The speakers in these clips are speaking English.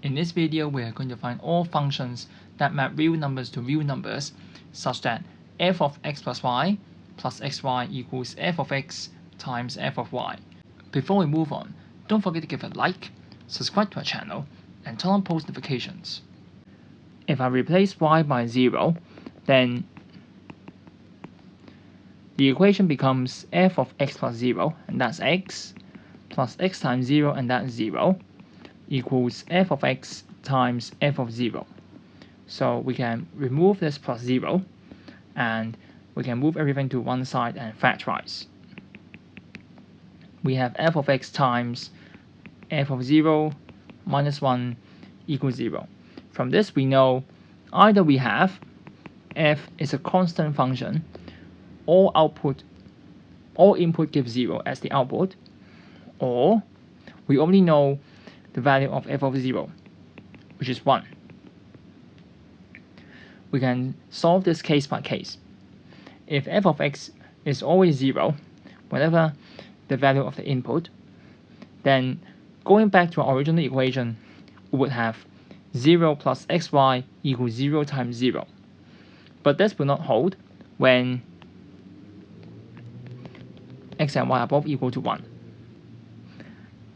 In this video, we are going to find all functions that map real numbers to real numbers, such that f of x plus y plus xy equals f of x times f of y. Before we move on, don't forget to give a like, subscribe to our channel, and turn on post notifications. If I replace y by 0, then the equation becomes f of x plus 0, and that's x, plus x times 0, and that's 0, equals f of x times f of 0. So we can remove this plus 0, and we can move everything to one side and factorize. We have f of x times f of 0 minus 1 equals 0. From this we know either we have f is a constant function, all input gives 0 as the output, or we only know the value of f of 0, which is 1. We can solve this case by case. If f of x is always 0 whenever the value of the input, then going back to our original equation, we would have 0 plus xy equals 0 times 0. But this will not hold when x and y are both equal to 1.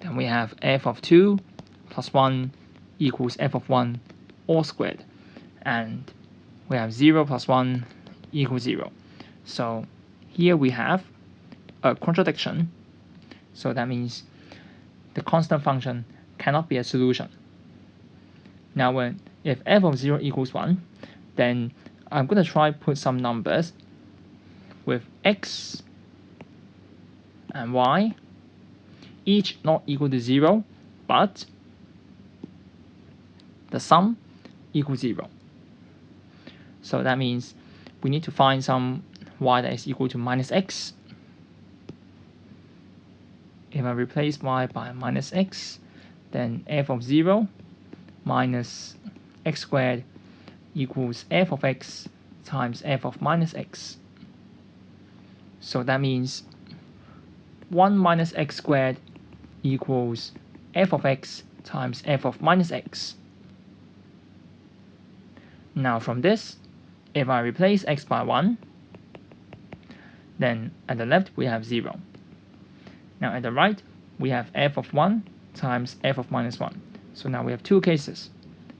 Then we have f of 2 plus 1 equals f of 1 all squared. And we have 0 plus 1 equals 0. So here we have a contradiction. So that means the constant function cannot be a solution. Now if f of 0 equals 1, then I'm going to try put some numbers with x and y, each not equal to 0, but the sum equals 0. So that means we need to find some y that is equal to minus x. If I replace y by minus x, then f of 0 minus x squared equals f of x times f of minus x. So that means 1 minus x squared equals f of x times f of minus x. Now from this, if I replace x by 1, then at the left we have 0. Now at the right, we have f of 1 times f of minus 1. So now we have two cases.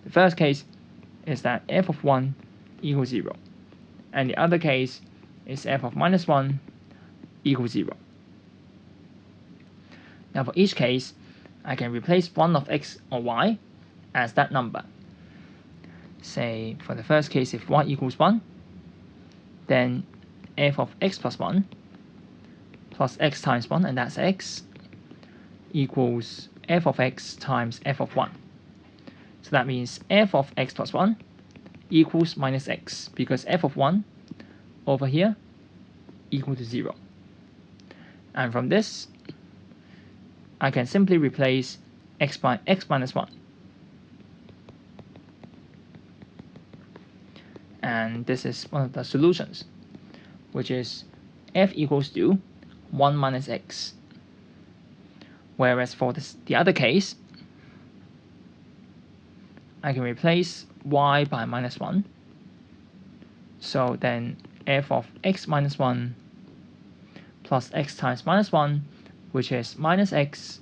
The first case is that f of 1 equals 0. And the other case is f of minus 1 equals 0. Now for each case, I can replace one of x or y as that number. Say for the first case, if y equals 1, then f of x plus 1 plus x times 1, and that's x, equals f of x times f of 1. So that means f of x plus 1 equals minus x, because f of 1 over here equal to 0. And from this, I can simply replace x by x minus 1. And this is one of the solutions, which is f equals to 1 minus x. Whereas for the other case, I can replace y by minus 1. So then f of x minus 1 plus x times minus 1, which is minus x,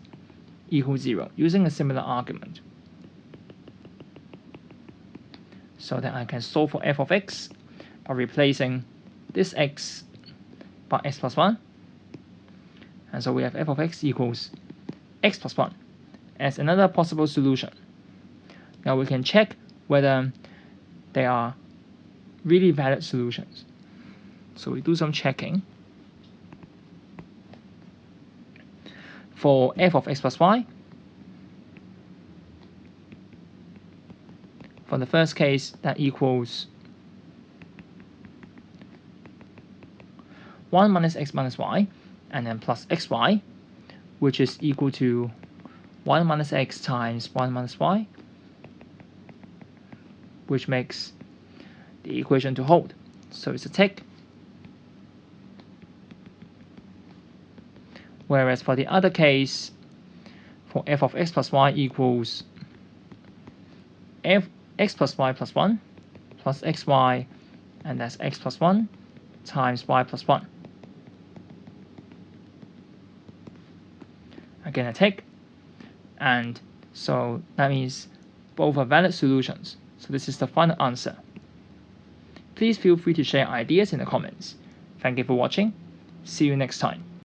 equals 0, using a similar argument. So that I can solve for f of x by replacing this x by x plus 1. And so we have f of x equals x plus 1 as another possible solution. Now we can check whether they are really valid solutions. So we do some checking. For f of x plus y, for the first case, that equals 1 minus x minus y, and then plus xy, which is equal to 1 minus x times 1 minus y, which makes the equation to hold. So it's a tick. Whereas for the other case, for f of x plus y equals x plus y plus 1 plus xy, and that's x plus 1 times y plus 1. Again, I take, and so that means both are valid solutions. So this is the final answer. Please feel free to share ideas in the comments. Thank you for watching. See you next time.